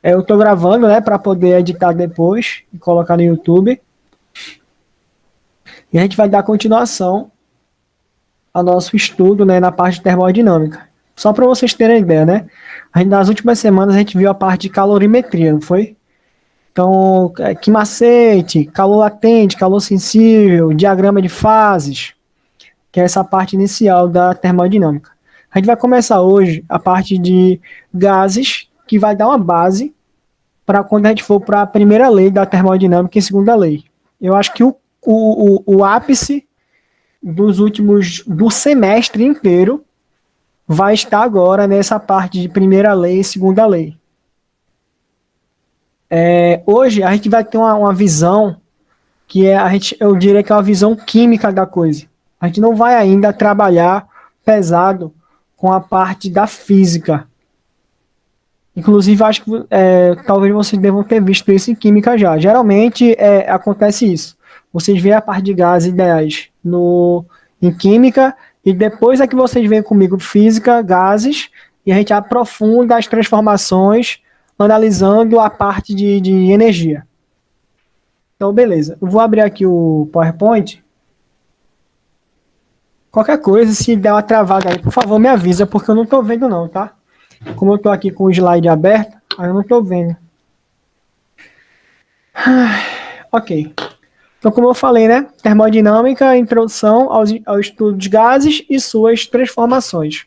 Eu tô gravando, né, para poder editar depois e colocar no YouTube. E a gente vai dar continuação ao nosso estudo, né, na parte de termodinâmica. Só para vocês terem ideia, né? Nas últimas semanas a gente viu a parte de calorimetria, não foi? Então, que macete, calor latente, calor sensível, diagrama de fases, que é essa parte inicial da termodinâmica. A gente vai começar hoje a parte de gases, que vai dar uma base para quando a gente for para a primeira lei da termodinâmica e segunda lei. Eu acho que o ápice dos últimos do semestre inteiro vai estar agora nessa parte de primeira lei e segunda lei. Hoje a gente vai ter uma visão que eu diria que é uma visão química da coisa. A gente não vai ainda trabalhar pesado com a parte da física. Inclusive, acho que talvez vocês devam ter visto isso em química já. Geralmente acontece isso. Vocês veem a parte de gases ideais em química e depois é que vocês veem comigo física, gases, e a gente aprofunda as transformações analisando a parte de energia. Então, beleza. Eu vou abrir aqui o PowerPoint. Qualquer coisa, se der uma travada aí, por favor, me avisa, porque eu não estou vendo não, tá? Como eu estou aqui com o slide aberto, aí eu não estou vendo. Ok. Então, como eu falei, né? Termodinâmica, introdução ao estudo de gases e suas transformações.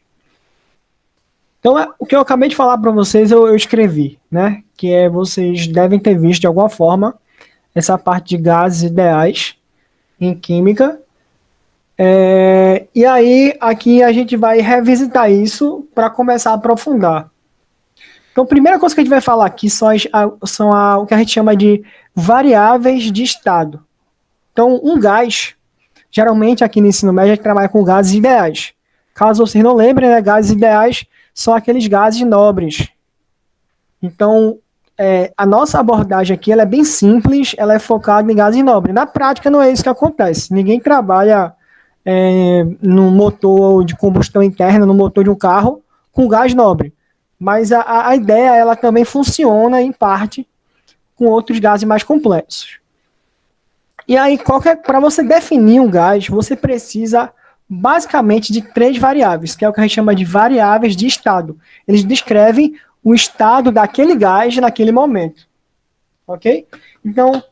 Então, o que eu acabei de falar para vocês, eu escrevi, né? Que vocês devem ter visto de alguma forma essa parte de gases ideais em química. E aí, aqui a gente vai revisitar isso para começar a aprofundar. Então, a primeira coisa que a gente vai falar aqui são o que a gente chama de variáveis de estado. Então, um gás, geralmente aqui no ensino médio, a gente trabalha com gases ideais. Caso vocês não lembrem, né, gases ideais são aqueles gases nobres. Então, a nossa abordagem aqui ela é bem simples, ela é focada em gases nobres. Na prática, não é isso que acontece. Ninguém trabalha no motor de combustão interna, no motor de um carro, com gás nobre. Mas a ideia, ela também funciona, em parte, com outros gases mais complexos. E aí, para você definir um gás, você precisa basicamente de três variáveis, que é o que a gente chama de variáveis de estado. Eles descrevem o estado daquele gás naquele momento. Ok? Então,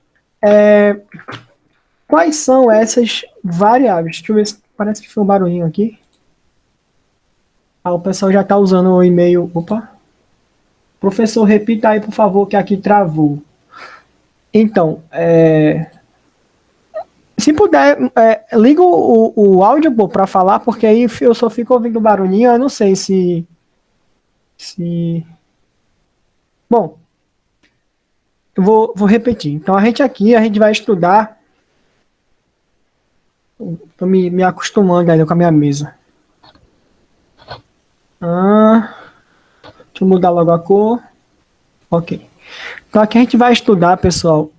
quais são essas variáveis? Deixa eu ver se parece que foi um barulhinho aqui. O pessoal já está usando o e-mail. Opa. Professor, repita aí, por favor, que aqui travou. Então, se puder, liga o áudio para falar, porque aí eu só fico ouvindo barulhinho, eu não sei se... Bom, eu vou repetir. Então, a gente vai estudar... Estou me acostumando ainda com a minha mesa. Deixa eu mudar logo a cor. Ok. Então, aqui a gente vai estudar, pessoal,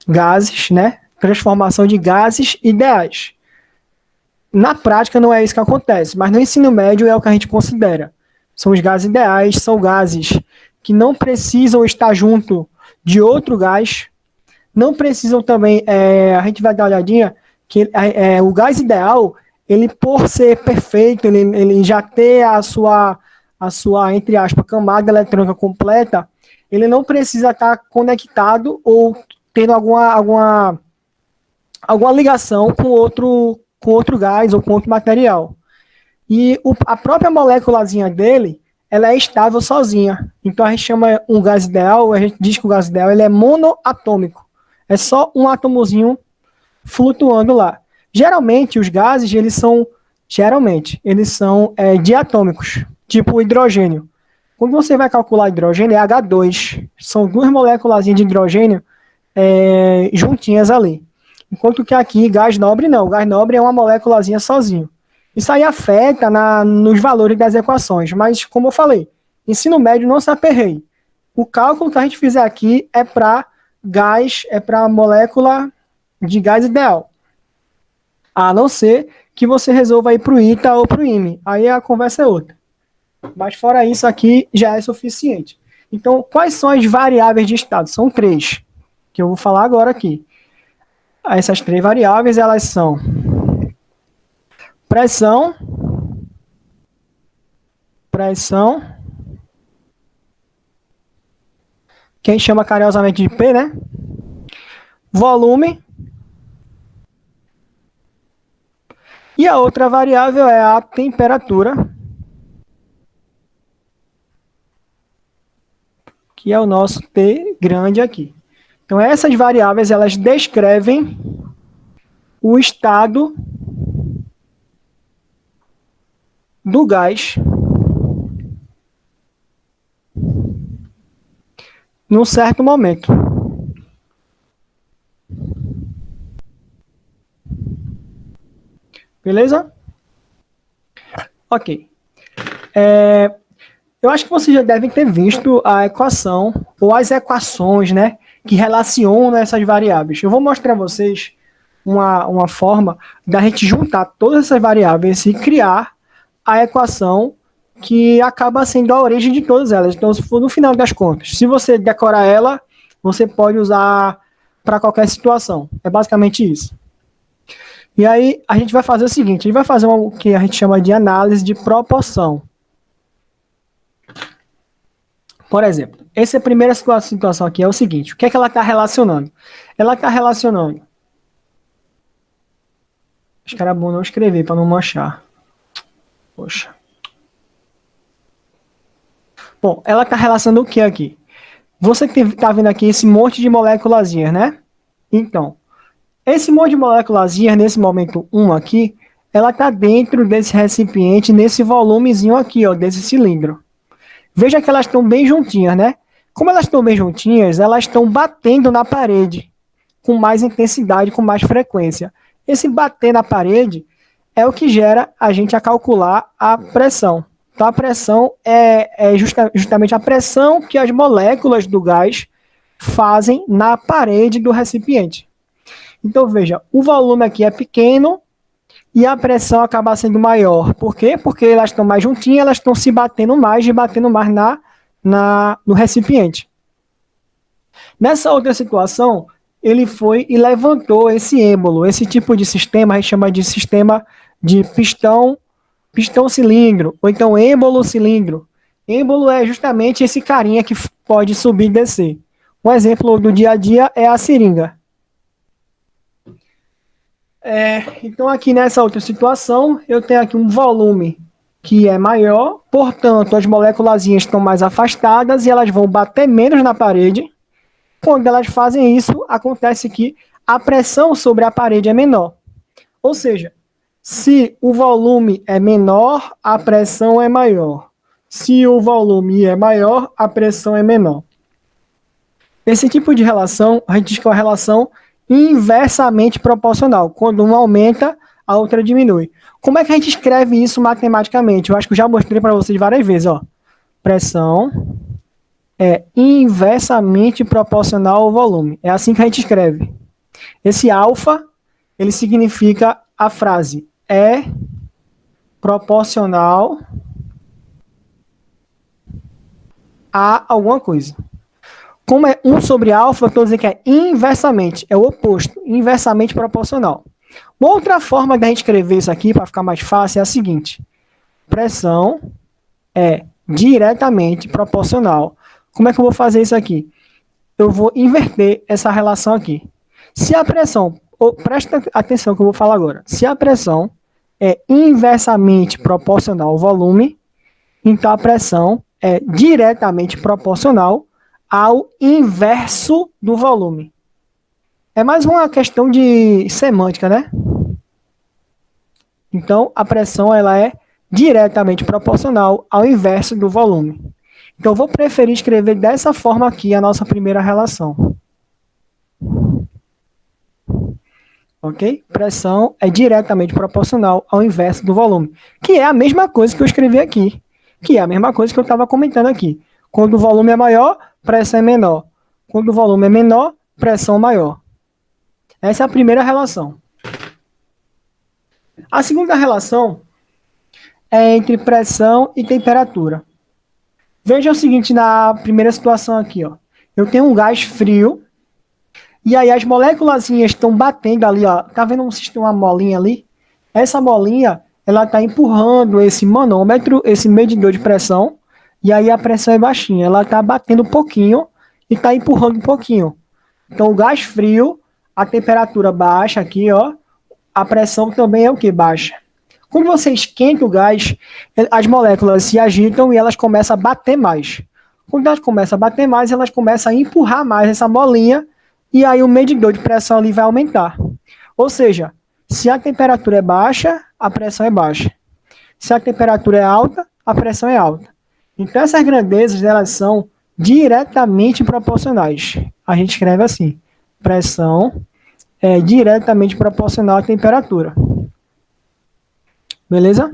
gases, né? Transformação de gases ideais. Na prática não é isso que acontece, mas no ensino médio é o que a gente considera. São os gases ideais, são gases que não precisam estar junto de outro gás, não precisam também, a gente vai dar uma olhadinha, que o gás ideal, ele por ser perfeito, ele já ter a sua, entre aspas, camada eletrônica completa, ele não precisa estar conectado ou tendo alguma ligação com outro gás ou com outro material. E a própria moléculazinha dele, ela é estável sozinha. Então a gente chama um gás ideal, a gente diz que o gás ideal ele é monoatômico. É só um átomozinho flutuando lá. Geralmente os gases eles são diatômicos, tipo o hidrogênio. Quando você vai calcular hidrogênio é H2, são duas moléculas de hidrogênio juntinhas ali. Enquanto que aqui, gás nobre não. O gás nobre é uma moléculazinha sozinho. Isso aí afeta nos valores das equações. Mas, como eu falei, ensino médio não se aperreie. O cálculo que a gente fizer aqui é para gás, é para molécula de gás ideal. A não ser que você resolva ir para o ITA ou para o IME. Aí a conversa é outra. Mas fora isso aqui, já é suficiente. Então, quais são as variáveis de estado? São três, que eu vou falar agora aqui. Essas três variáveis, elas são pressão, pressão, que a gente chama carinhosamente de P, né? Volume. E a outra variável é a temperatura, que é o nosso T grande aqui. Então, essas variáveis, elas descrevem o estado do gás num certo momento. Beleza? Ok. Eu acho que vocês já devem ter visto a equação, ou as equações, né, que relacionam essas variáveis. Eu vou mostrar a vocês uma forma da gente juntar todas essas variáveis e criar a equação que acaba sendo a origem de todas elas. Então, se for no final das contas, se você decorar ela, você pode usar para qualquer situação. É basicamente isso. E aí, a gente vai fazer o seguinte, a gente vai fazer o que a gente chama de análise de proporção. Por exemplo, essa primeira situação aqui é o seguinte, o que é que ela está relacionando? Ela está relacionando... Acho que era bom não escrever para não manchar. Poxa. Bom, ela está relacionando o que aqui? Você está vendo aqui esse monte de moléculazinhas, né? Então, esse monte de moléculazinhas, nesse momento 1 aqui, ela está dentro desse recipiente, nesse volumezinho aqui, ó, desse cilindro. Veja que elas estão bem juntinhas, né? Como elas estão bem juntinhas, elas estão batendo na parede com mais intensidade, com mais frequência. Esse bater na parede é o que gera a gente a calcular a pressão. Então, a pressão é justamente a pressão que as moléculas do gás fazem na parede do recipiente. Então, veja, o volume aqui é pequeno e a pressão acaba sendo maior. Por quê? Porque elas estão mais juntinhas, elas estão se batendo mais e batendo mais no recipiente. Nessa outra situação, ele foi e levantou esse êmbolo. Esse tipo de sistema a gente chama de sistema de pistão-cilindro, ou então êmbolo-cilindro. Êmbolo é justamente esse carinha que pode subir e descer. Um exemplo do dia a dia é a seringa. Então, aqui nessa outra situação, eu tenho aqui um volume que é maior, portanto, as moléculazinhas estão mais afastadas e elas vão bater menos na parede. Quando elas fazem isso, acontece que a pressão sobre a parede é menor. Ou seja, se o volume é menor, a pressão é maior. Se o volume é maior, a pressão é menor. Esse tipo de relação, a gente diz que é uma relação inversamente proporcional. Quando uma aumenta, a outra diminui. Como é que a gente escreve isso matematicamente? Eu acho que eu já mostrei para vocês várias vezes. Ó. Pressão é inversamente proporcional ao volume. É assim que a gente escreve. Esse alfa, ele significa a frase é proporcional a alguma coisa. Como é 1 sobre alfa, eu estou dizendo que é inversamente, é o oposto, inversamente proporcional. Uma outra forma de a gente escrever isso aqui, para ficar mais fácil, é a seguinte. Pressão é diretamente proporcional. Como é que eu vou fazer isso aqui? Eu vou inverter essa relação aqui. Se a pressão, presta atenção que eu vou falar agora. Se a pressão é inversamente proporcional ao volume, então a pressão é diretamente proporcional ao inverso do volume. É mais uma questão de semântica, né? Então, a pressão ela é diretamente proporcional ao inverso do volume. Então, eu vou preferir escrever dessa forma aqui a nossa primeira relação. Ok? Pressão é diretamente proporcional ao inverso do volume, que é a mesma coisa que eu escrevi aqui, que é a mesma coisa que eu estava comentando aqui. Quando o volume é maior, pressão é menor. Quando o volume é menor, pressão maior. Essa é a primeira relação. A segunda relação é entre pressão e temperatura. Veja o seguinte na primeira situação aqui, ó. Eu tenho um gás frio, e aí as moléculas estão batendo ali, ó. Tá vendo uma molinha ali? Essa molinha, ela tá empurrando esse manômetro, esse medidor de pressão, e aí a pressão é baixinha. Ela tá batendo um pouquinho e tá empurrando um pouquinho. Então o gás frio, a temperatura baixa aqui, ó. A pressão também é o que? Baixa. Quando você esquenta o gás, as moléculas se agitam e elas começam a bater mais. Quando elas começam a bater mais, elas começam a empurrar mais essa molinha e aí o medidor de pressão ali vai aumentar. Ou seja, se a temperatura é baixa, a pressão é baixa. Se a temperatura é alta, a pressão é alta. Então essas grandezas elas são diretamente proporcionais. A gente escreve assim: pressão é diretamente proporcional à temperatura. Beleza?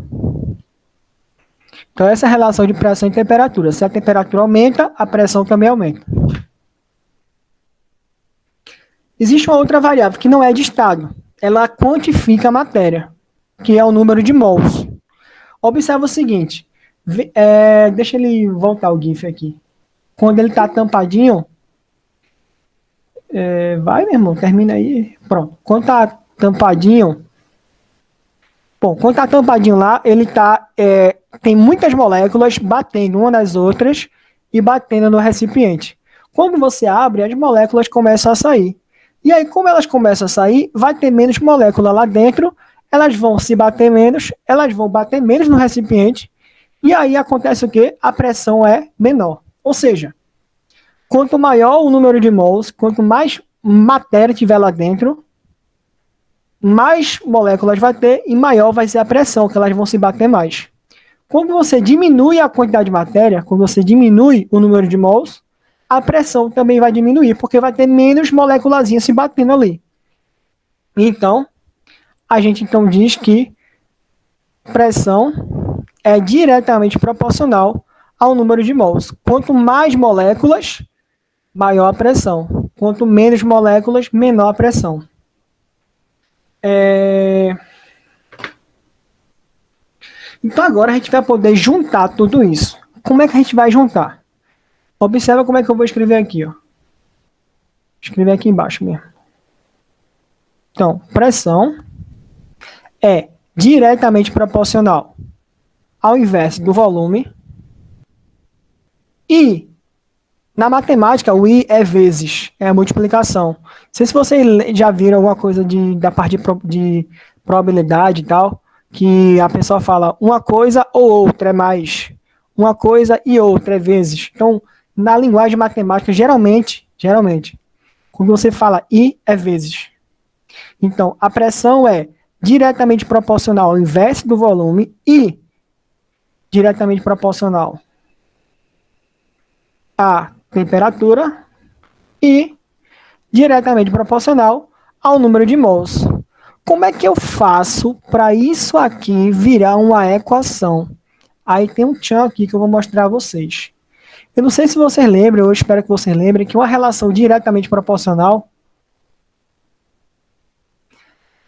Então, essa é a relação de pressão e temperatura. Se a temperatura aumenta, a pressão também aumenta. Existe uma outra variável que não é de estado. Ela quantifica a matéria, que é o número de mols. Observa o seguinte. Deixa ele voltar o GIF aqui. Quando ele está tampadinho, vai, meu irmão, termina aí. Pronto. Quando está tampadinho, bom, quando está tampadinho lá, ele tem muitas moléculas batendo uma nas outras e batendo no recipiente. Quando você abre, as moléculas começam a sair. E aí, como elas começam a sair, vai ter menos molécula lá dentro, elas vão se bater menos, elas vão bater menos no recipiente, e aí acontece o quê? A pressão é menor. Ou seja, quanto maior o número de mols, quanto mais matéria tiver lá dentro, mais moléculas vai ter e maior vai ser a pressão, que elas vão se bater mais. Quando você diminui a quantidade de matéria, quando você diminui o número de mols, a pressão também vai diminuir, porque vai ter menos moléculas se batendo ali. Então, a gente então diz que pressão é diretamente proporcional ao número de mols. Quanto mais moléculas, maior a pressão. Quanto menos moléculas, menor a pressão. Então agora a gente vai poder juntar tudo isso. Como é que a gente vai juntar? Observa como é que eu vou escrever aqui, ó. Escrever aqui embaixo mesmo. Então, pressão é diretamente proporcional ao inverso do volume. E na matemática, o I é vezes, é a multiplicação. Não sei se vocês já viram alguma coisa da parte de probabilidade e tal, que a pessoa fala uma coisa ou outra é mais. Uma coisa e outra é vezes. Então, na linguagem matemática, geralmente, quando você fala I, é vezes. Então, a pressão é diretamente proporcional ao inverso do volume e diretamente proporcional à temperatura e diretamente proporcional ao número de mols. Como é que eu faço para isso aqui virar uma equação? Aí tem um tchan aqui que eu vou mostrar a vocês. Eu não sei se vocês lembram, eu espero que vocês lembrem, que uma relação diretamente proporcional,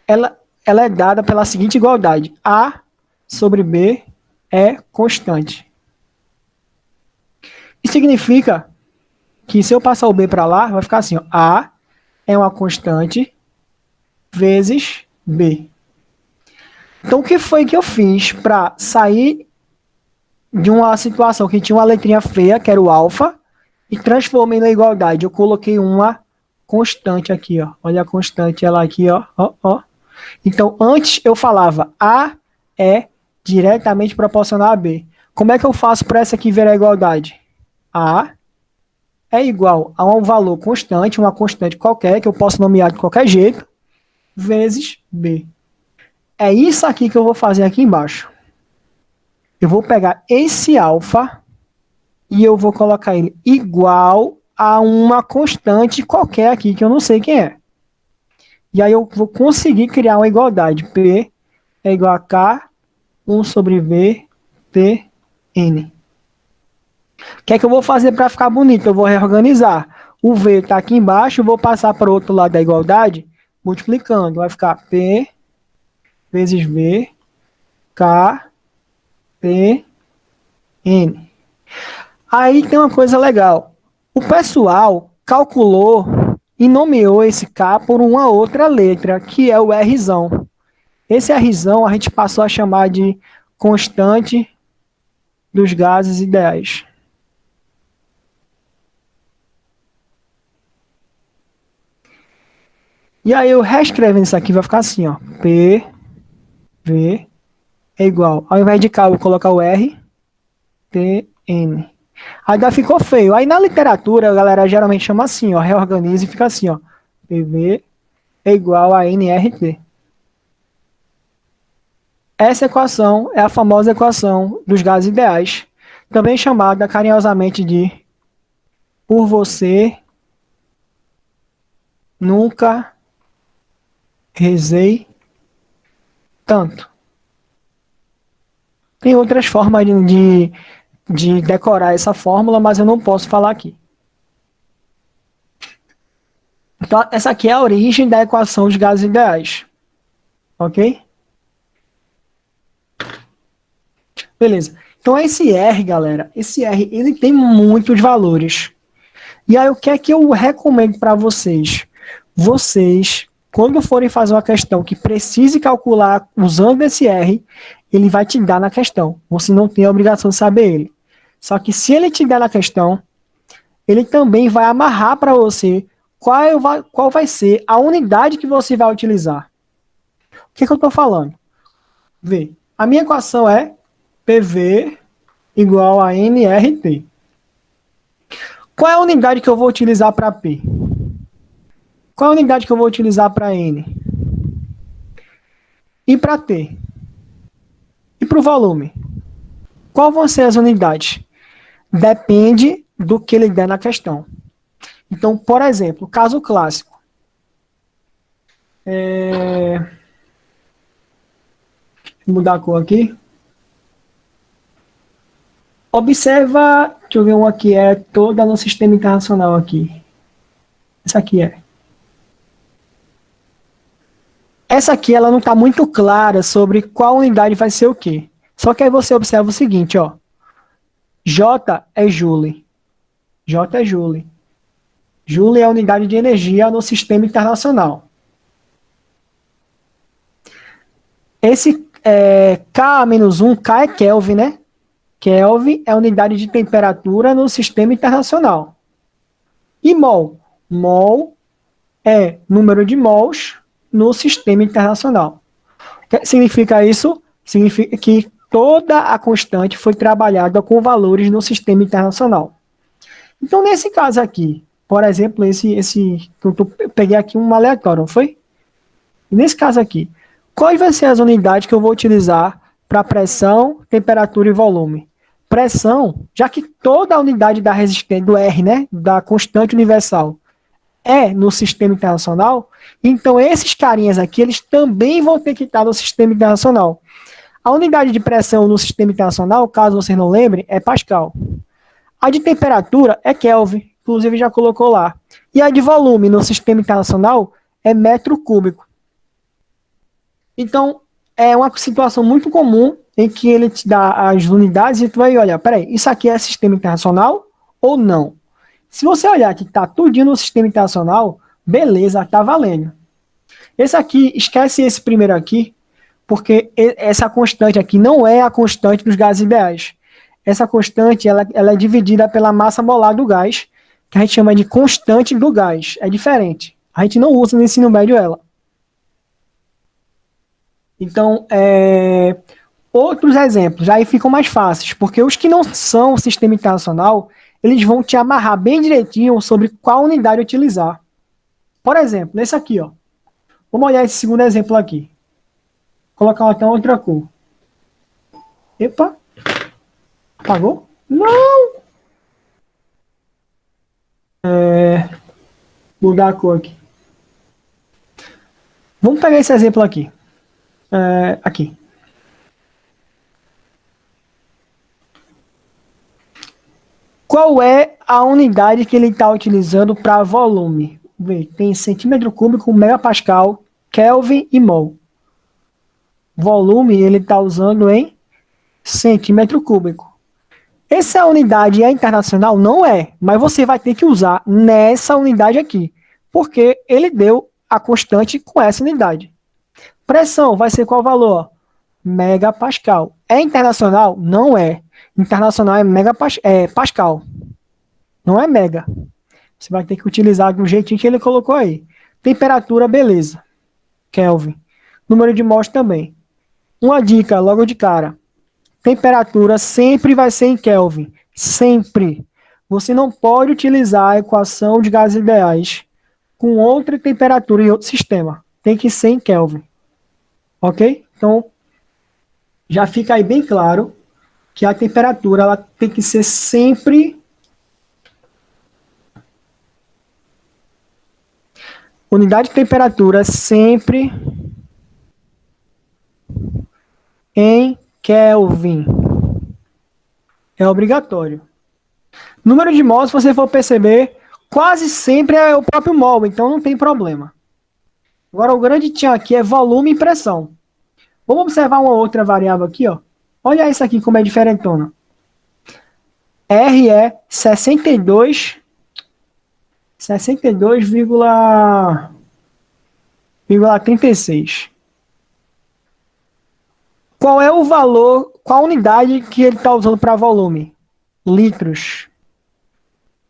ela é dada pela seguinte igualdade. A sobre B é constante. Isso significa que se eu passar o B para lá, vai ficar assim, ó, A é uma constante vezes B. Então, o que foi que eu fiz para sair de uma situação que tinha uma letrinha feia, que era o alfa, e transformei na igualdade? Eu coloquei uma constante aqui, ó. Olha a constante, ela aqui, ó, ó, ó. Então, antes eu falava A é diretamente proporcional a B. Como é que eu faço para essa aqui virar igualdade? A é igual a um valor constante, uma constante qualquer, que eu posso nomear de qualquer jeito, vezes B. É isso aqui que eu vou fazer aqui embaixo. Eu vou pegar esse alfa e eu vou colocar ele igual a uma constante qualquer aqui, que eu não sei quem é. E aí eu vou conseguir criar uma igualdade. P é igual a K, 1 sobre V, T, N. O que é que eu vou fazer para ficar bonito? Eu vou reorganizar. O V está aqui embaixo, eu vou passar para o outro lado da igualdade, multiplicando. Vai ficar P vezes V, K, P, N. Aí tem uma coisa legal. O pessoal calculou e nomeou esse K por uma outra letra, que é o Rzão. Esse Rzão a gente passou a chamar de constante dos gases ideais. E aí eu reescrevendo isso aqui vai ficar assim, ó. P, V é igual. Ao invés de K eu vou colocar o R, T, N. Ainda ficou feio. Aí na literatura a galera geralmente chama assim, ó. Reorganiza e fica assim, ó. PV é igual a nRT. Essa equação é a famosa equação dos gases ideais, também chamada carinhosamente de por você nunca rezei tanto. Tem outras formas de decorar essa fórmula, mas eu não posso falar aqui. Então, essa aqui é a origem da equação dos gases ideais. Ok? Beleza. Então, esse R, galera, esse R, ele tem muitos valores. E aí, o que é que eu recomendo para vocês? Vocês, quando forem fazer uma questão que precise calcular usando esse R, ele vai te dar na questão. Você não tem a obrigação de saber ele. Só que se ele te der na questão, ele também vai amarrar para você qual vai ser a unidade que você vai utilizar. O que, que eu estou falando? Vê, a minha equação é PV igual a nRT. Qual é a unidade que eu vou utilizar para P? Qual é a unidade que eu vou utilizar para N? E para T? E para o volume? Qual vão ser as unidades? Depende do que ele der na questão. Então, por exemplo, caso clássico. Vou mudar a cor aqui. Observa, deixa eu ver uma que é toda no sistema internacional aqui. Essa aqui é. Essa aqui ela não está muito clara sobre qual unidade vai ser o quê. Só que aí você observa o seguinte, ó. J é Joule. J é Joule. Joule é a unidade de energia no sistema internacional. Esse K-1, K é Kelvin, né? Kelvin é a unidade de temperatura no sistema internacional. E mol? Mol é número de mols no sistema internacional. O que significa isso? Significa que toda a constante foi trabalhada com valores no sistema internacional. Então, nesse caso aqui, por exemplo, eu peguei aqui um aleatório, não foi? Nesse caso aqui, quais vão ser as unidades que eu vou utilizar para pressão, temperatura e volume? Pressão, já que toda a unidade da resistência, do R, né, da constante universal, é no sistema internacional, então esses carinhas aqui, eles também vão ter que estar no sistema internacional. A unidade de pressão no sistema internacional, caso vocês não lembrem, é Pascal. A de temperatura é Kelvin, inclusive já colocou lá. E a de volume no sistema internacional é metro cúbico. Então, é uma situação muito comum em que ele te dá as unidades e tu vai olhar, peraí, isso aqui é sistema internacional ou não? Se você olhar que está tudinho no sistema internacional, beleza, tá valendo. Esse aqui, esquece esse primeiro aqui, porque essa constante aqui não é a constante dos gases ideais. Essa constante ela é dividida pela massa molar do gás, que a gente chama de constante do gás. É diferente. A gente não usa no ensino médio ela. Então, outros exemplos, aí ficam mais fáceis, porque os que não são sistema internacional, eles vão te amarrar bem direitinho sobre qual unidade utilizar. Por exemplo, nesse aqui, ó. Vamos olhar esse segundo exemplo aqui. Vou colocar até outra cor. Epa! Apagou? Não! Mudar a cor aqui. Vamos pegar esse exemplo aqui. Aqui. Qual é a unidade que ele está utilizando para volume? Tem centímetro cúbico, megapascal, Kelvin e mol. Volume ele está usando em centímetro cúbico. Essa unidade é internacional? Não é, mas você vai ter que usar nessa unidade aqui, porque ele deu a constante com essa unidade. Pressão vai ser qual valor? Megapascal. É internacional? Não é. Internacional é pascal, não é mega. Você vai ter que utilizar do jeitinho que ele colocou aí. Temperatura, beleza. Kelvin. Número de mols também. Uma dica logo de cara. Temperatura sempre vai ser em Kelvin. Sempre. Você não pode utilizar a equação de gases ideais com outra temperatura em outro sistema. Tem que ser em Kelvin. Ok? Então, já fica aí bem claro que a temperatura ela tem que ser sempre unidade de temperatura sempre em Kelvin. É obrigatório. Número de mols, se você for perceber, quase sempre é o próprio mol, então não tem problema. Agora, o grande tchan aqui é volume e pressão. Vamos observar uma outra variável aqui, ó. Olha isso aqui como é diferentona. R é 62,36. Qual é o valor, qual a unidade que ele está usando para volume? Litros.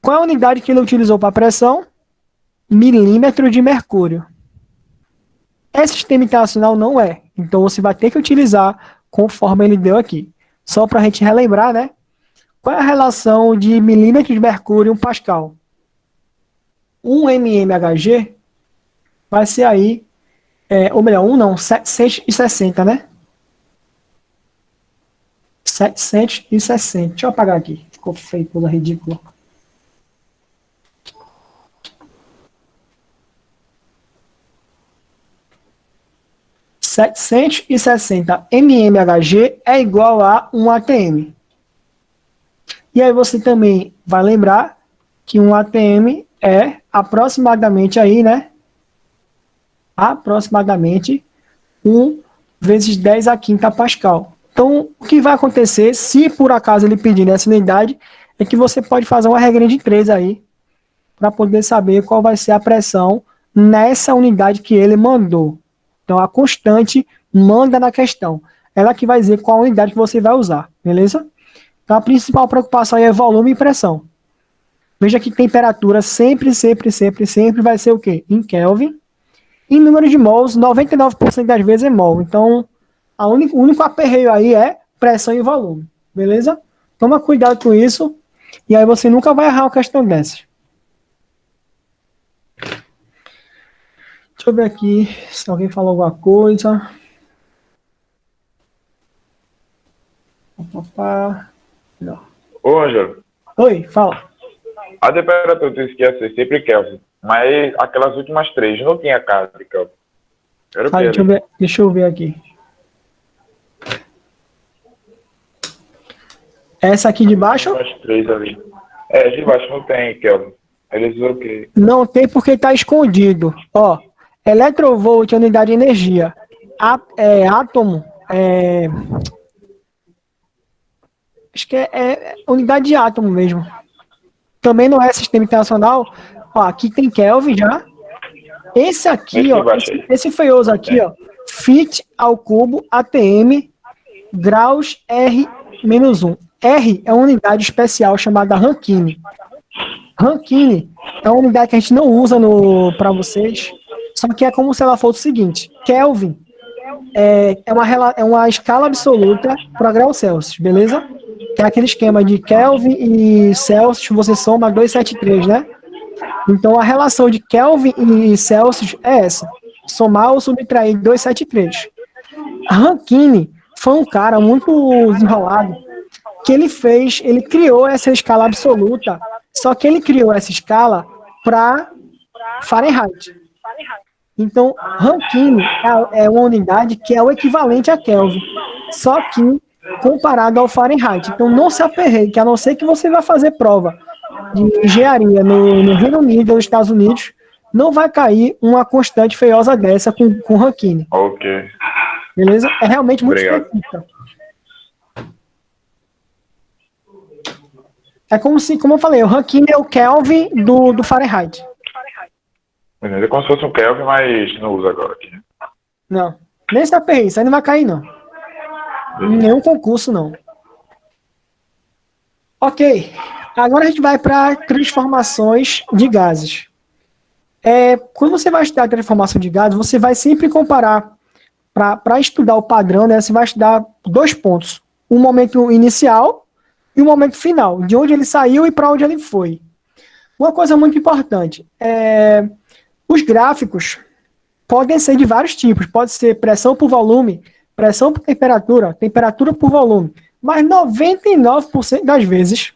Qual é a unidade que ele utilizou para pressão? Milímetro de mercúrio. Esse sistema internacional não é. Então você vai ter que utilizar conforme ele deu aqui. Só para a gente relembrar, né? Qual é a relação de milímetro de mercúrio e um pascal? 1 mmHg vai ser aí, ou melhor, 760, né? 760. Deixa eu apagar aqui. Ficou feio, coisa ridícula. mmHg é igual a 1 atm. E aí você também vai lembrar que um atm é aproximadamente aí, né? Aproximadamente 1 vezes 10 a quinta pascal. Então, o que vai acontecer, se por acaso ele pedir nessa unidade, é que você pode fazer uma regrinha de 3 aí, para poder saber qual vai ser a pressão nessa unidade que ele mandou. Então, a constante manda na questão. Ela que vai dizer qual unidade que você vai usar, beleza? Então, a principal preocupação aí é volume e pressão. Veja que temperatura sempre vai ser o quê? Em Kelvin. E número de mols, 99% das vezes é mol. Então, o único aperreio aí é pressão e volume. Beleza? Toma cuidado com isso. E aí você nunca vai errar uma questão dessas. Deixa eu ver aqui se alguém falou alguma coisa. Ô, Ângelo, Oi, fala. a temperatura disse que ia ser sempre Kelvin, mas aquelas últimas três não tinha casa de Kelvin. Era o que ali? Deixa eu ver aqui. Essa aqui de baixo? As três ali. É, de baixo não tem Kelvin. Eles usam o quê? Não tem porque está escondido. Ó, electrovolt é unidade de energia. Átomo acho que é unidade de átomo mesmo. Também não é sistema internacional. Ó, aqui tem Kelvin já. Esse aqui, ó, esse feioso aqui, ó, fit ao cubo ATM graus R-1. R é uma unidade especial chamada Rankine. Rankine é uma unidade que a gente não usa para vocês, só que é como se ela fosse o seguinte: Kelvin é uma escala absoluta para graus Celsius, beleza? Que é aquele esquema de Kelvin e Celsius, você soma 273, né? Então a relação de Kelvin e Celsius é essa: somar ou subtrair 273. Rankine foi um cara muito desenrolado que ele criou essa escala absoluta, só que ele criou essa escala para Fahrenheit. Então, Rankine é uma unidade que é o equivalente a Kelvin, só que comparado ao Fahrenheit. Então, não se aperreie, que a não ser que você vá fazer prova de engenharia no Reino Unido ou nos Estados Unidos, não vai cair uma constante feiosa dessa com Rankine. Ok. Beleza? É realmente muito Obrigado. específica. É como se, como eu falei, o ranking é o Kelvin do Fahrenheit. É como se fosse um Kelvin, mas não usa agora aqui. Não. Nem se aperreia, isso aí não vai cair, não. Em nenhum concurso, não. Ok. Agora a gente vai para transformações de gases. Quando você vai estudar transformação de gases, você vai sempre comparar, para estudar o padrão, né? Você vai estudar 2 pontos. O momento inicial e o momento final. De onde ele saiu e para onde ele foi. Uma coisa muito importante. Os gráficos podem ser de vários tipos. Pode ser pressão por volume, pressão por temperatura, temperatura por volume. Mas 99% das vezes,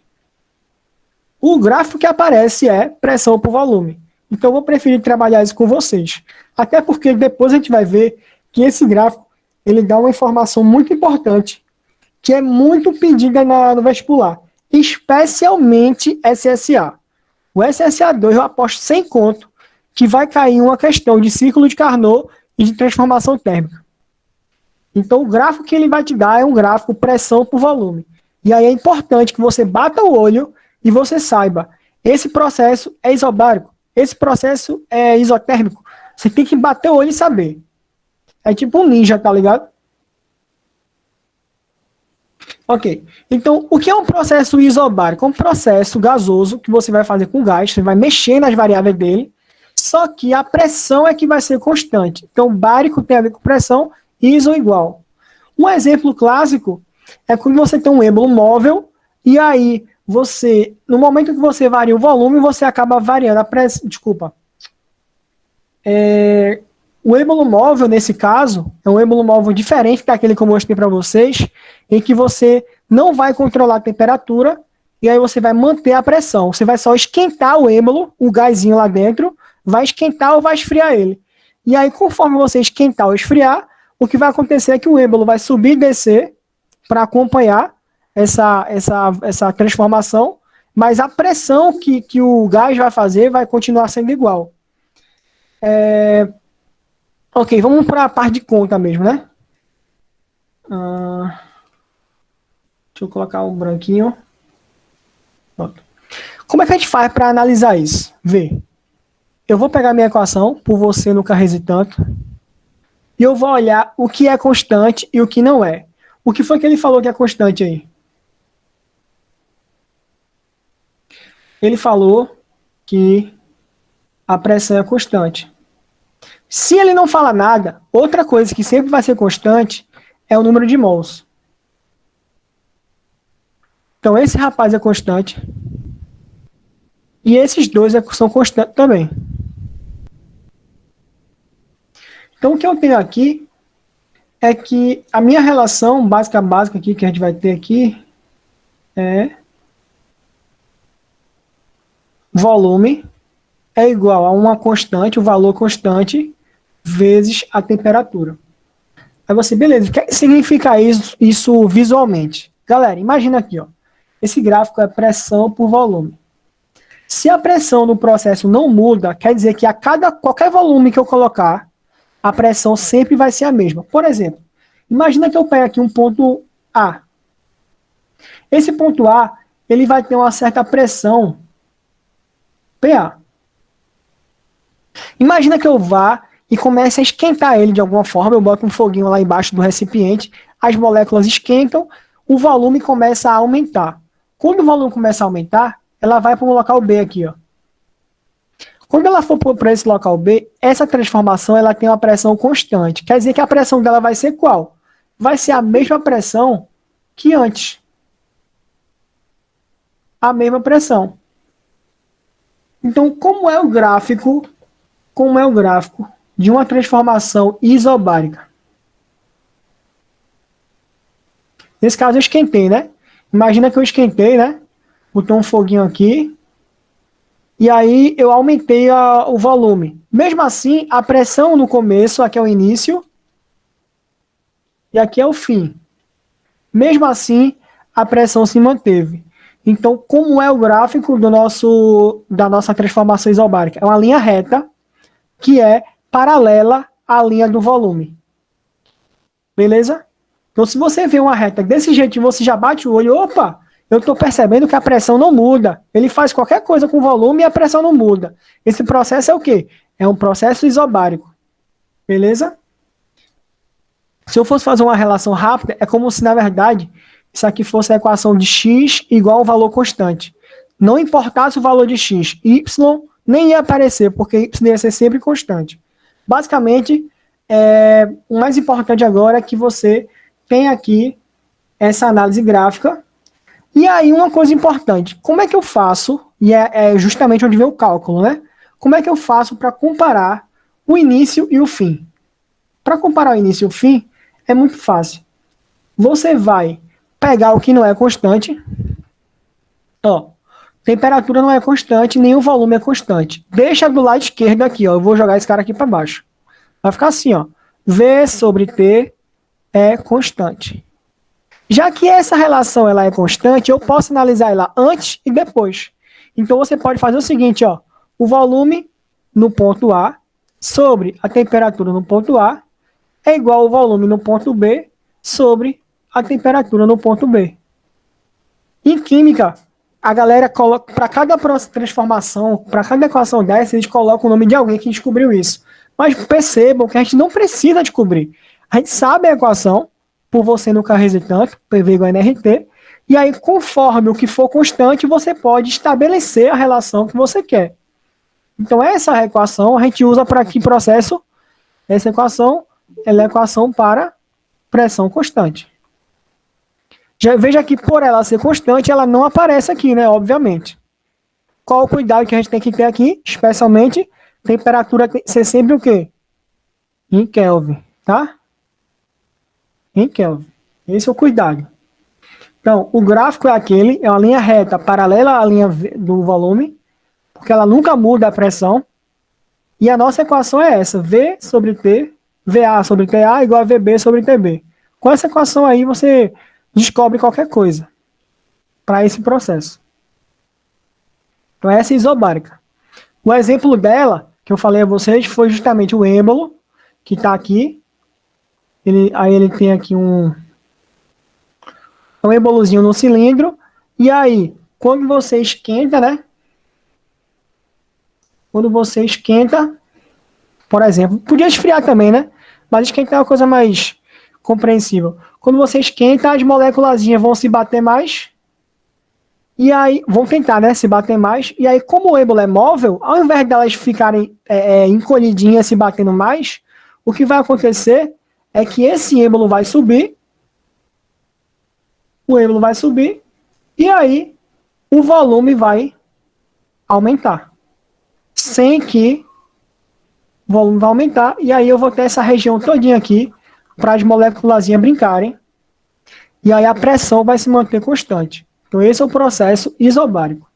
o gráfico que aparece é pressão por volume. Então, eu vou preferir trabalhar isso com vocês. Até porque depois a gente vai ver que esse gráfico ele dá uma informação muito importante, que é muito pedida no vestibular, especialmente SSA. O SSA2 eu aposto 100 conto que vai cair uma questão de ciclo de Carnot e de transformação térmica. Então, o gráfico que ele vai te dar é um gráfico pressão por volume. E aí é importante que você bata o olho e você saiba, esse processo é isobárico, esse processo é isotérmico. Você tem que bater o olho e saber. É tipo um ninja, tá ligado? Ok. Então, o que é um processo isobárico? É um processo gasoso que você vai fazer com gás, você vai mexer nas variáveis dele, só que a pressão é que vai ser constante. Então, bárico tem a ver com pressão, iso igual. Um exemplo clássico é quando você tem um êmbolo móvel e aí você, no momento que você varia o volume, você acaba variando a pressão. Desculpa. O êmbolo móvel, nesse caso, é um êmbolo móvel diferente daquele que eu mostrei para vocês, em que você não vai controlar a temperatura e aí você vai manter a pressão. Você vai só esquentar o êmbolo, o gásinho lá dentro, vai esquentar ou vai esfriar ele. E aí, conforme você esquentar ou esfriar, o que vai acontecer é que o êmbolo vai subir e descer para acompanhar essa transformação, mas a pressão que o gás vai fazer vai continuar sendo igual. Ok, vamos para a parte de conta mesmo, né? Deixa eu colocar um branquinho. Pronto. Como é que a gente faz para analisar isso? Vê. Eu vou pegar minha equação, por você nunca hesite tanto, e eu vou olhar o que é constante e o que não é. O que foi que ele falou que é constante aí? Ele falou que a pressão é constante. Se ele não fala nada, outra coisa que sempre vai ser constante é o número de mols. Então, esse rapaz é constante. E esses dois são constantes também. Então, o que eu tenho aqui é que a minha relação básica aqui, que a gente vai ter aqui, é volume é igual a uma constante, o valor constante, vezes a temperatura. Aí você, beleza, o que significa isso visualmente? Galera, imagina aqui, ó. Esse gráfico é pressão por volume. Se a pressão no processo não muda, quer dizer que qualquer volume que eu colocar, a pressão sempre vai ser a mesma. Por exemplo, imagina que eu pego aqui um ponto A. Esse ponto A, ele vai ter uma certa pressão PA. Imagina que eu vá e comece a esquentar ele de alguma forma, eu boto um foguinho lá embaixo do recipiente, as moléculas esquentam, o volume começa a aumentar. Quando o volume começa a aumentar, ela vai para o local B aqui, ó. Quando ela for para esse local B, essa transformação ela tem uma pressão constante. Quer dizer que a pressão dela vai ser qual? Vai ser a mesma pressão que antes. A mesma pressão. Então, como é o gráfico de uma transformação isobárica? Nesse caso eu esquentei, né? Imagina que eu esquentei, né? Botou um foguinho aqui. E aí eu aumentei o volume. Mesmo assim, a pressão no começo, aqui é o início, e aqui é o fim. Mesmo assim, a pressão se manteve. Então, como é o gráfico da nossa transformação isobárica? É uma linha reta que é paralela à linha do volume. Beleza? Então, se você vê uma reta desse jeito e você já bate o olho, opa, eu estou percebendo que a pressão não muda. Ele faz qualquer coisa com o volume e a pressão não muda. Esse processo é o quê? É um processo isobárico. Beleza? Se eu fosse fazer uma relação rápida, é como se, na verdade, isso aqui fosse a equação de x igual ao valor constante. Não importasse o valor de x, y nem ia aparecer, porque y ia ser sempre constante. Basicamente, o mais importante agora é que você tem aqui essa análise gráfica. E aí, uma coisa importante, como é que eu faço, e é justamente onde vem o cálculo, né? Como é que eu faço para comparar o início e o fim? Para comparar o início e o fim, é muito fácil. Você vai pegar o que não é constante. Ó, temperatura não é constante, nem o volume é constante. Deixa do lado esquerdo aqui, ó. Eu vou jogar esse cara aqui para baixo. Vai ficar assim, ó. V sobre T é constante. Já que essa relação ela é constante, eu posso analisar ela antes e depois. Então você pode fazer o seguinte, ó. O volume no ponto A sobre a temperatura no ponto A é igual ao volume no ponto B sobre a temperatura no ponto B. Em química, a galera coloca, para cada transformação, para cada equação dessa, eles colocam o nome de alguém que descobriu isso. Mas percebam que a gente não precisa descobrir. A gente sabe a equação, por você nunca reze tanto, PV igual a NRT, e aí, conforme o que for constante, você pode estabelecer a relação que você quer. Então, essa equação a gente usa para que processo? Essa equação ela é a equação para pressão constante. Já veja que por ela ser constante, ela não aparece aqui, né? Obviamente. Qual o cuidado que a gente tem que ter aqui? Especialmente, temperatura tem que ser sempre o quê? Em Kelvin, tá? Em Kelvin. Esse é o cuidado. Então, o gráfico é aquele, é uma linha reta paralela à linha do volume, porque ela nunca muda a pressão. E a nossa equação é essa, V sobre T, VA sobre TA igual a VB sobre TB. Com essa equação aí, você descobre qualquer coisa para esse processo. Então, essa é isobárica. O exemplo dela, que eu falei a vocês, foi justamente o êmbolo, que está aqui. Aí ele tem aqui um êmbolozinho no cilindro. E aí, quando você esquenta, né? Quando você esquenta, por exemplo, podia esfriar também, né? Mas esquentar é uma coisa mais compreensível. Quando você esquenta, as moléculazinhas vão se bater mais. E aí, vão tentar, né? Se bater mais. E aí, como o êmbolo é móvel, ao invés delas ficarem encolhidinhas, se batendo mais, o que vai acontecer é que esse êmbolo vai subir. O êmbolo vai subir. E aí, o volume vai aumentar. Sem que o volume vai aumentar. E aí, eu vou ter essa região todinha aqui para as moléculazinhas brincarem. E aí, a pressão vai se manter constante. Então, esse é o processo isobárico.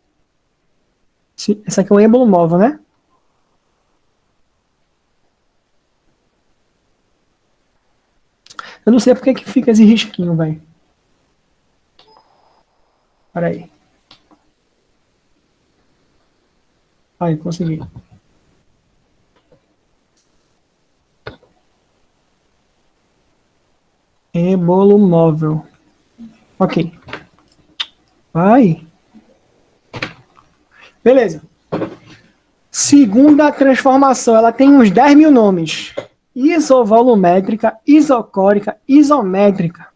Esse aqui é um êmbolo móvel, né? Eu não sei porque que fica esse risquinho, velho. Espera aí. Aí, consegui. Êmbolo móvel. Ok. Vai. Beleza. Segunda transformação, ela tem uns 10 mil nomes. Isovolumétrica, isocórica, isométrica.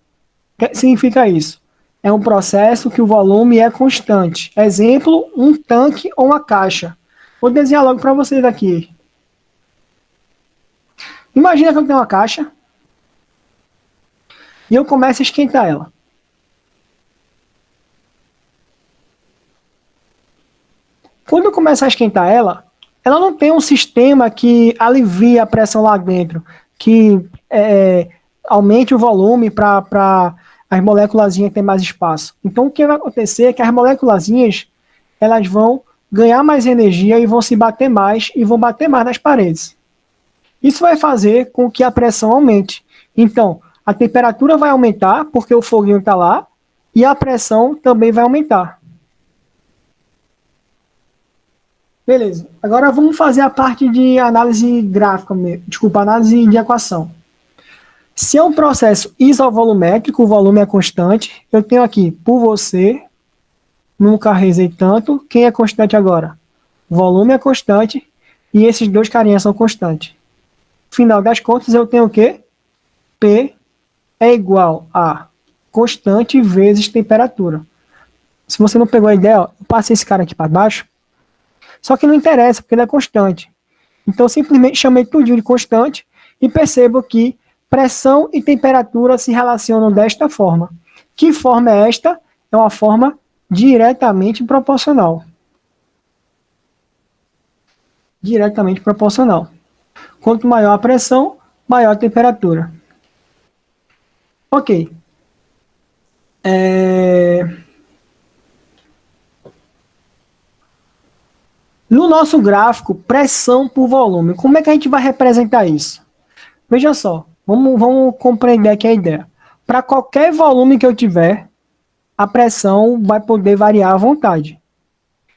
O que significa isso? É um processo que o volume é constante. Exemplo, um tanque ou uma caixa. Vou desenhar logo para vocês aqui. Imagina que eu tenho uma caixa e eu começo a esquentar ela. Quando eu começar a esquentar ela não tem um sistema que alivia a pressão lá dentro, que aumente o volume para as moléculazinhas terem mais espaço. Então, o que vai acontecer é que as moléculazinhas elas vão ganhar mais energia e vão se bater mais e vão bater mais nas paredes. Isso vai fazer com que a pressão aumente. Então, a temperatura vai aumentar, porque o foguinho está lá, e a pressão também vai aumentar. Beleza. Agora vamos fazer a parte de análise gráfica, desculpa, análise de equação. Se é um processo isovolumétrico, o volume é constante, eu tenho aqui por você nunca rezei tanto. Quem é constante agora? O volume é constante e esses dois carinhas são constantes. Final das contas, eu tenho o quê? P é igual a constante vezes temperatura. Se você não pegou a ideia, ó, eu passei esse cara aqui para baixo, só que não interessa, porque ele é constante. Então, eu simplesmente chamei tudinho de constante e percebo que pressão e temperatura se relacionam desta forma. Que forma é esta? É uma forma diretamente proporcional. Diretamente proporcional. Quanto maior a pressão, maior a temperatura. Ok. No nosso gráfico, pressão por volume, como é que a gente vai representar isso? Veja só, vamos compreender aqui a ideia. Para qualquer volume que eu tiver, a pressão vai poder variar à vontade.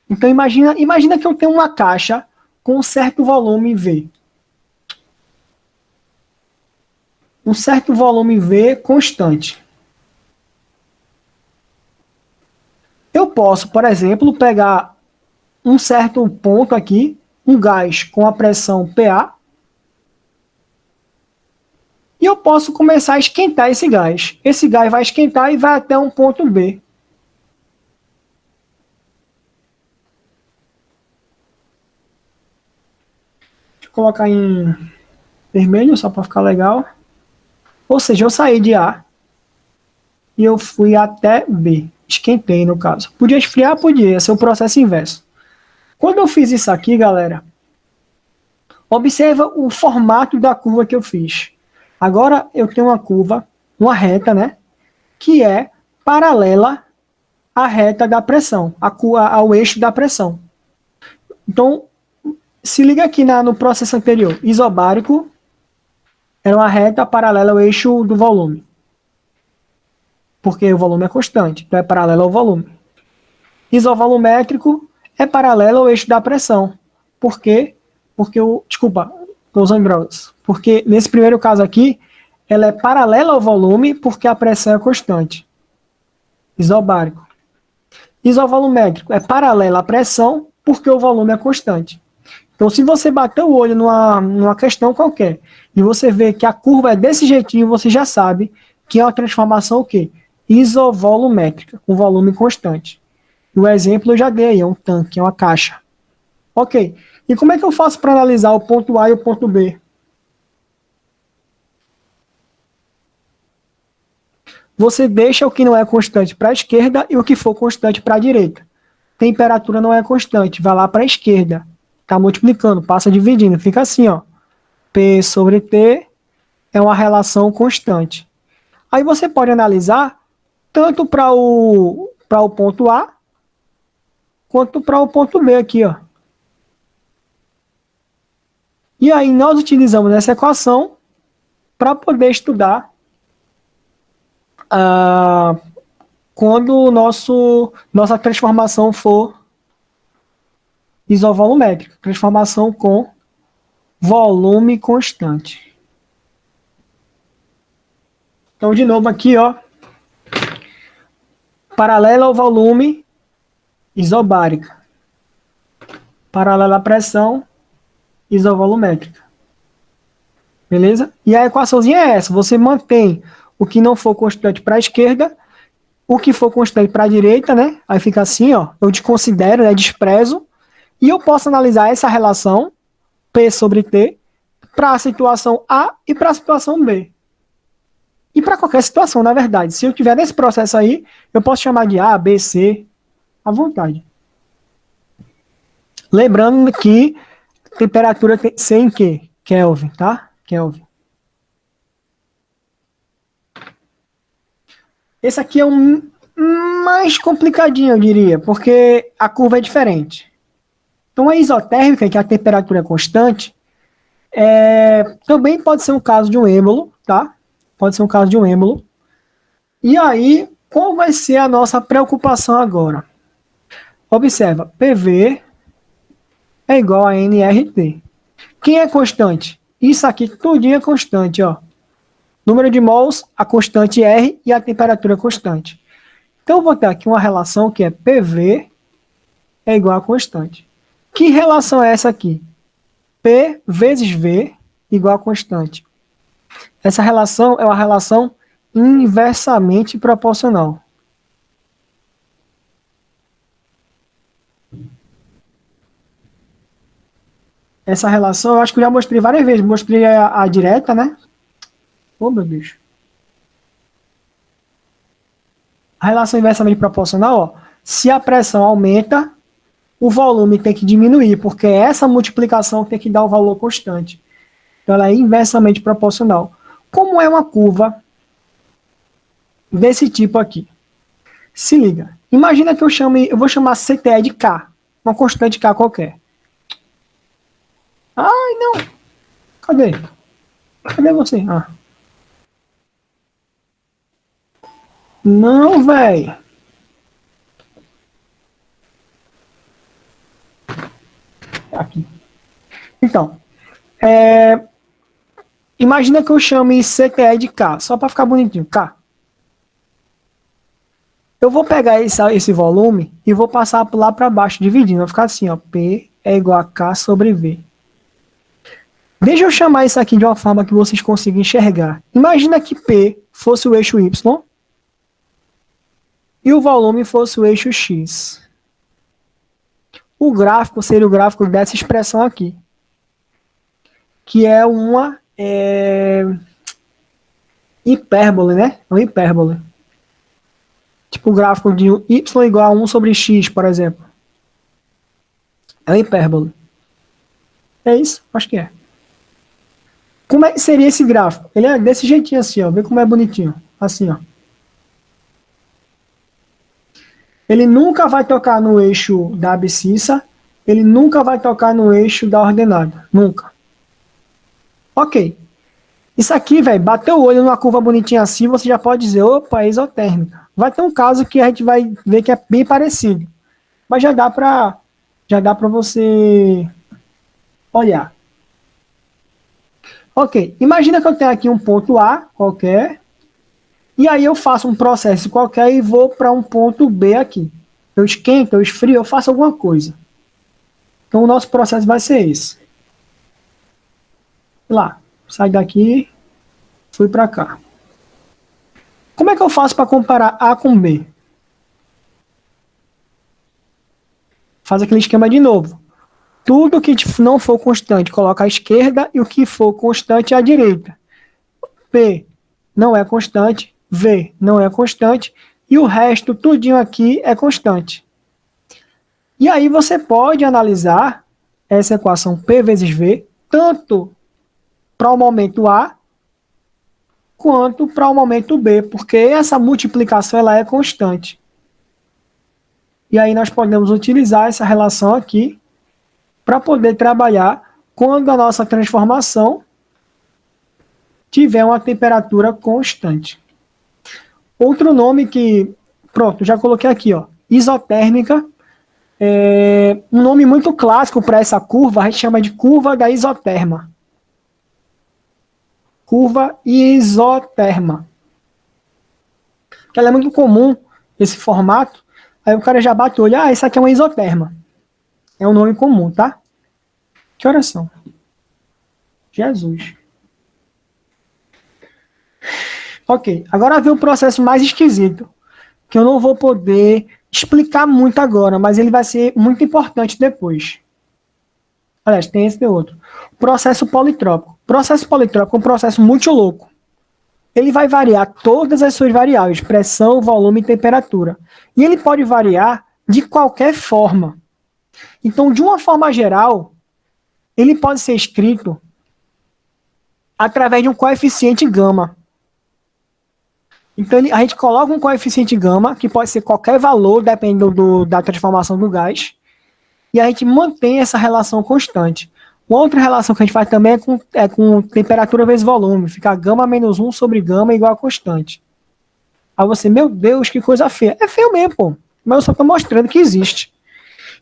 Então imagina que eu tenho uma caixa com um certo volume V. Um certo volume V constante. Eu posso, por exemplo, pegar um certo ponto aqui, um gás com a pressão PA, e eu posso começar a esquentar esse gás. Esse gás vai esquentar e vai até um ponto B. Deixa eu colocar em vermelho, só para ficar legal. Ou seja, eu saí de A e eu fui até B. Esquentei, no caso. Podia esfriar? Podia. Esse é o processo inverso. Quando eu fiz isso aqui, galera, observa o formato da curva que eu fiz. Agora eu tenho uma curva, uma reta, né? Que é paralela à reta da pressão, ao eixo da pressão. Então, se liga aqui no processo anterior. Isobárico era uma reta paralela ao eixo do volume. Porque o volume é constante, então é paralelo ao volume. Isovolumétrico é paralelo ao eixo da pressão. Por quê? Desculpa, estou usando drogas. Porque nesse primeiro caso aqui, ela é paralela ao volume porque a pressão é constante. Isobárico. Isovolumétrico é paralelo à pressão porque o volume é constante. Então, se você bater o olho numa questão qualquer e você vê que a curva é desse jeitinho, você já sabe que é uma transformação o quê? Isovolumétrica, com volume constante. E o exemplo eu já dei, é um tanque, é uma caixa. Ok. E como é que eu faço para analisar o ponto A e o ponto B? Você deixa o que não é constante para a esquerda e o que for constante para a direita. Temperatura não é constante, vai lá para a esquerda. Está multiplicando, passa dividindo, fica assim, ó. P sobre T é uma relação constante. Aí você pode analisar tanto para o ponto A quanto para o ponto B aqui, ó. E aí nós utilizamos essa equação para poder estudar quando nossa transformação for isovolumétrica, transformação com volume constante. Então, de novo aqui, ó, paralela ao volume, isobárica. Paralela à pressão, isovolumétrica. Beleza? E a equaçãozinha é essa, você mantém o que não for constante para a esquerda, o que for constante para a direita, né? Aí fica assim, ó, eu desconsidero, né, desprezo, e eu posso analisar essa relação, P sobre T, para a situação A e para a situação B. E para qualquer situação, na verdade. Se eu tiver nesse processo aí, eu posso chamar de A, B, C, à vontade. Lembrando que temperatura tem que ser em quê? Kelvin, tá? Kelvin. Esse aqui é um mais complicadinho, eu diria, porque a curva é diferente. Então, a isotérmica, que a temperatura é constante, também pode ser um caso de um êmbolo, tá? Pode ser um caso de um êmbolo. E aí, qual vai ser a nossa preocupação agora? Observa, PV é igual a nRT. Quem é constante? Isso aqui tudinho é constante, ó. Número de mols, a constante R e a temperatura constante. Então, eu vou ter aqui uma relação que é PV é igual a constante. Que relação é essa aqui? P vezes V igual a constante. Essa relação é uma relação inversamente proporcional. Essa relação, eu acho que eu já mostrei várias vezes. Mostrei a direta, né? Ô, meu Deus. A relação inversamente proporcional, ó, se a pressão aumenta, o volume tem que diminuir, porque é essa multiplicação tem que dar o valor constante. Então, ela é inversamente proporcional. Como é uma curva desse tipo aqui? Se liga. Imagina que eu vou chamar CTE de K, uma constante K qualquer. Ai, não. Cadê? Cadê você? Ah. Não, velho. Aqui. Então, imagina que eu chame CTE de K, só para ficar bonitinho, K. Eu vou pegar esse volume e vou passar lá para baixo, dividindo. Vai ficar assim, ó, P é igual a K sobre V. Deixa eu chamar isso aqui de uma forma que vocês consigam enxergar. Imagina que P fosse o eixo Y e o volume fosse o eixo X. O gráfico seria o gráfico dessa expressão aqui, que é uma hipérbole, né? Uma hipérbole. Tipo o gráfico de y igual a 1 sobre x, por exemplo. É uma hipérbole. É isso? Acho que é. Como é que seria esse gráfico? Ele é desse jeitinho assim, ó. Vê como é bonitinho. Assim, ó. Ele nunca vai tocar no eixo da abscissa. Ele nunca vai tocar no eixo da ordenada. Nunca. Ok. Isso aqui, velho, bateu o olho numa curva bonitinha assim, você já pode dizer, opa, é isotérmica. Vai ter um caso que a gente vai ver que é bem parecido. Mas já dá pra você olhar. Ok, imagina que eu tenho aqui um ponto A qualquer, e aí eu faço um processo qualquer e vou para um ponto B aqui. Eu esquento, eu esfrio, eu faço alguma coisa. Então o nosso processo vai ser esse. Lá, sai daqui, fui para cá. Como é que eu faço para comparar A com B? Faz aquele esquema de novo. Tudo que não for constante, coloca à esquerda, e o que for constante à direita. P não é constante, V não é constante, e o resto, tudinho aqui, é constante. E aí você pode analisar essa equação P vezes V, tanto para o momento A, quanto para o momento B, porque essa multiplicação ela é constante. E aí nós podemos utilizar essa relação aqui para poder trabalhar quando a nossa transformação tiver uma temperatura constante. Outro nome que, pronto, já coloquei aqui, ó, isotérmica. Um nome muito clássico para essa curva, a gente chama de curva da isoterma. Curva isoterma. Que ela é muito comum, esse formato. Aí o cara já bate o olho, isso aqui é uma isoterma. É um nome comum, tá? Que horas são? Jesus. Ok, agora vem um processo mais esquisito, que eu não vou poder explicar muito agora, mas ele vai ser muito importante depois. Aliás, tem esse e outro. Processo politrópico. Processo politrópico é um processo muito louco. Ele vai variar todas as suas variáveis, pressão, volume e temperatura. E ele pode variar de qualquer forma. Então, de uma forma geral, ele pode ser escrito através de um coeficiente gama. Então, a gente coloca um coeficiente gama, que pode ser qualquer valor, dependendo da transformação do gás, e a gente mantém essa relação constante. Uma outra relação que a gente faz também é com temperatura vezes volume. Fica gama menos 1 sobre gama igual a constante. Aí você, meu Deus, que coisa feia. É feio mesmo, pô. Mas eu só estou mostrando que existe.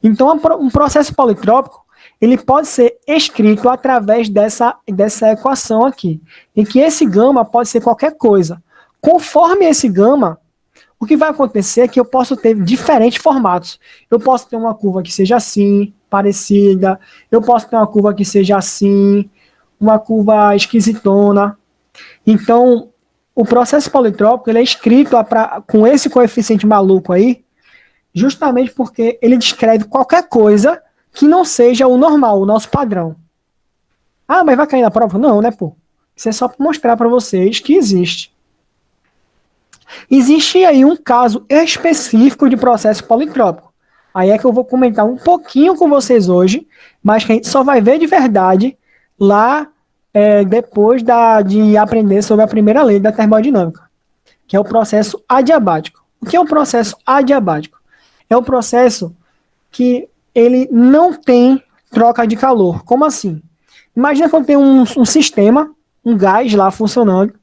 Então, um processo politrópico, ele pode ser escrito através dessa equação aqui, em que esse gama pode ser qualquer coisa. Conforme esse gama, O que vai acontecer é que eu posso ter diferentes formatos. Eu posso ter uma curva que seja assim, parecida. Eu posso ter uma curva que seja assim, uma curva esquisitona. Então, o processo politrópico ele é escrito com esse coeficiente maluco aí, justamente porque ele descreve qualquer coisa que não seja o normal, o nosso padrão. Ah, mas vai cair na prova? Não, né, pô? Isso é só para mostrar para vocês que existe. Existe aí um caso específico de processo politrópico. Aí é que eu vou comentar um pouquinho com vocês hoje, mas que a gente só vai ver de verdade lá depois de aprender sobre a primeira lei da termodinâmica, que é o processo adiabático. O que é o processo adiabático? É um processo que ele não tem troca de calor. Como assim? Imagina que eu tenho um sistema, um gás lá funcionando,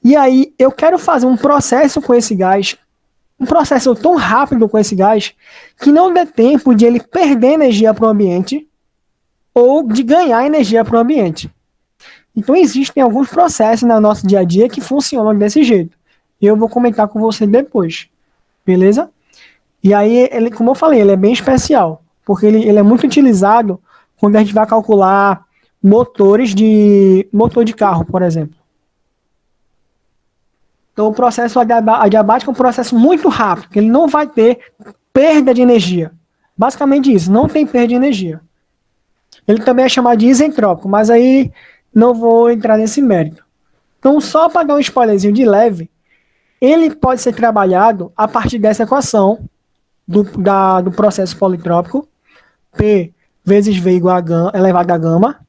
e aí eu quero fazer um processo com esse gás, um processo tão rápido com esse gás, que não dê tempo de ele perder energia para o ambiente ou de ganhar energia para o ambiente. Então existem alguns processos no nosso dia a dia que funcionam desse jeito. E eu vou comentar com você depois. Beleza? E aí, ele, como eu falei, ele é bem especial, porque ele é muito utilizado quando a gente vai calcular motor de carro, por exemplo. Então, o processo adiabático é um processo muito rápido, que ele não vai ter perda de energia. Basicamente isso, não tem perda de energia. Ele também é chamado de isentrópico, mas aí não vou entrar nesse mérito. Então, só para dar um spoilerzinho de leve, ele pode ser trabalhado a partir dessa equação do processo politrópico, P vezes V igual a elevado a gama.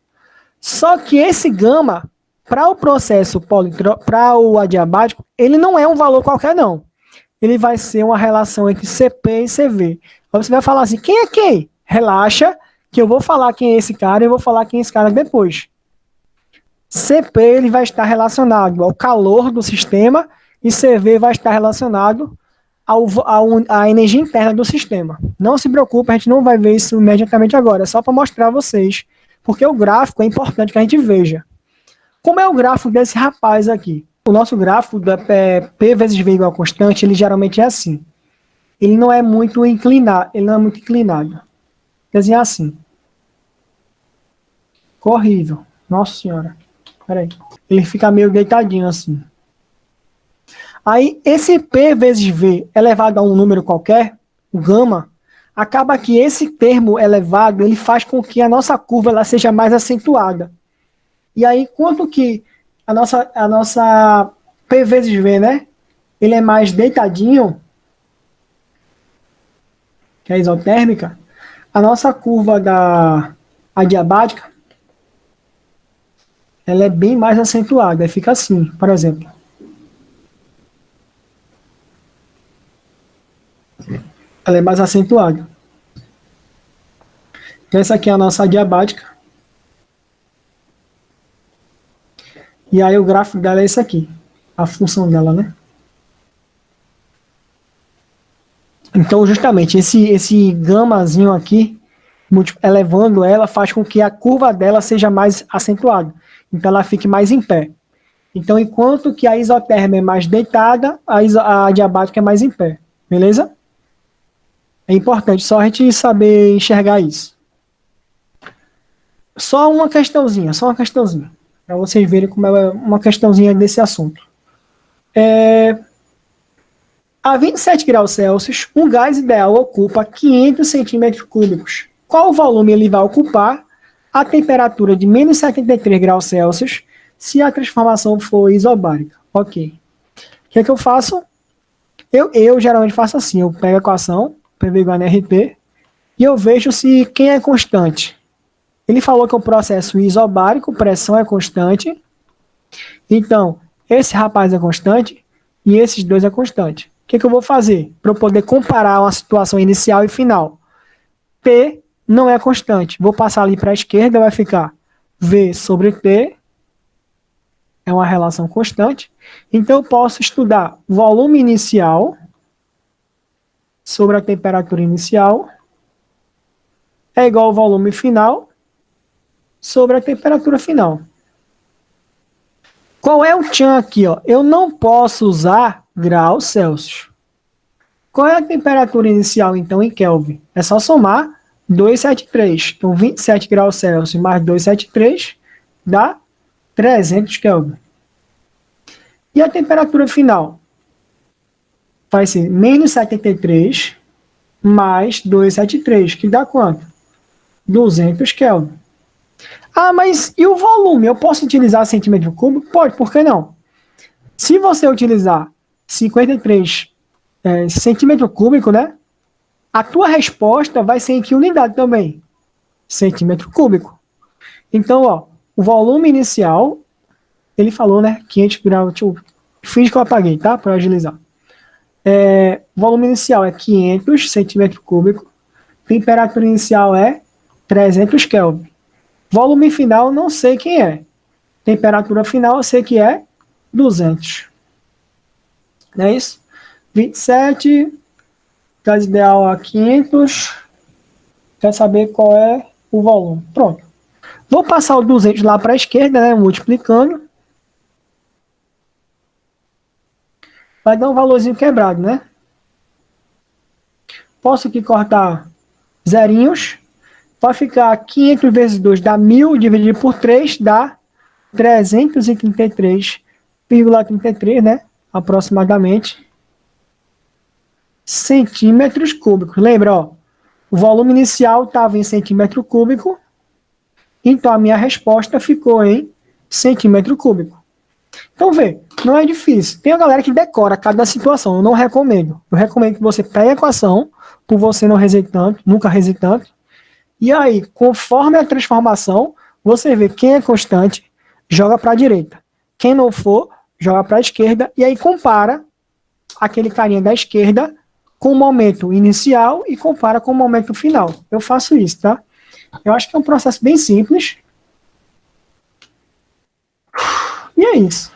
Só que esse gama, para o processo para o adiabático, ele não é um valor qualquer, não. Ele vai ser uma relação entre CP e CV. Aí você vai falar assim, quem é quem? Relaxa, que eu vou falar quem é esse cara e eu vou falar quem é esse cara depois. CP ele vai estar relacionado ao calor do sistema e CV vai estar relacionado à energia interna do sistema. Não se preocupe, a gente não vai ver isso imediatamente agora, é só para mostrar a vocês, porque o gráfico é importante que a gente veja. Como é o gráfico desse rapaz aqui? O nosso gráfico da P vezes V igual a constante, ele geralmente é assim. Ele não é muito inclinado, Desenhar assim. Horrível. Nossa senhora. Peraí. Ele fica meio deitadinho assim. Aí, esse P vezes V elevado a um número qualquer, o gama, acaba que esse termo elevado, ele faz com que a nossa curva ela seja mais acentuada. E aí, quanto que a nossa P vezes V, né? Ele é mais deitadinho, que é a isotérmica, a nossa curva da adiabática, ela é bem mais acentuada. Aí fica assim, por exemplo. Ela é mais acentuada. Então, essa aqui é a nossa adiabática. E aí, o gráfico dela é esse aqui. A função dela, né? Então, justamente, esse gamazinho aqui, elevando ela, faz com que a curva dela seja mais acentuada. Então, ela fique mais em pé. Então, enquanto que a isotérmica é mais deitada, a adiabática é mais em pé. Beleza? É importante só a gente saber enxergar isso. Só uma questãozinha. Para vocês verem como é uma questãozinha desse assunto. A 27 graus Celsius, um gás ideal ocupa 500 centímetros cúbicos. Qual volume ele vai ocupar a temperatura de menos 73 graus Celsius se a transformação for isobárica? Ok. O que é que eu faço? Eu geralmente faço assim, eu pego a equação, PV igual a NRT, e eu vejo se quem é constante. Ele falou que é um processo isobárico, pressão é constante. Então, esse rapaz é constante e esses dois é constante. O que é que eu vou fazer para eu poder comparar uma situação inicial e final? T não é constante. Vou passar ali para a esquerda, vai ficar V sobre T. É uma relação constante. Então, eu posso estudar volume inicial sobre a temperatura inicial é igual ao volume final sobre a temperatura final. Qual é o tchan aqui? Ó? Eu não posso usar graus Celsius. Qual é a temperatura inicial, então, em Kelvin? É só somar 273. Então, 27 graus Celsius mais 273 dá 300 Kelvin. E a temperatura final? Vai ser menos 73 mais 273, que dá quanto? 200 Kelvin. Ah, mas e o volume? Eu posso utilizar centímetro cúbico? Pode, por que não? Se você utilizar 53 centímetro cúbico, né? A tua resposta vai ser em que unidade também? Centímetro cúbico. Então, ó, o volume inicial, ele falou, né? 500 graus. Finge que eu apaguei, tá? Para agilizar. O volume inicial é 500 centímetro cúbico. Temperatura inicial é 300 Kelvin. Volume final, não sei quem é. Temperatura final, eu sei que é 200. Não é isso? 27, gás ideal a 500. Quer saber qual é o volume. Pronto. Vou passar o 200 lá para a esquerda, né? Multiplicando. Vai dar um valorzinho quebrado, né? Posso aqui cortar zerinhos. Vai ficar 500 vezes 2 dá 1.000, dividido por 3 dá 333,33, né? Aproximadamente. Centímetros cúbicos. Lembra, ó. O volume inicial estava em centímetro cúbico. Então, a minha resposta ficou em centímetro cúbico. Então, vê, não é difícil. Tem a galera que decora cada situação. Eu não recomendo. Eu recomendo que você pegue a equação, por você não rezar tanto, nunca rezar tanto. E aí, conforme a transformação, você vê quem é constante, joga para a direita. Quem não for, joga para a esquerda. E aí compara aquele carinha da esquerda com o momento inicial e compara com o momento final. Eu faço isso, tá? Eu acho que é um processo bem simples. E é isso.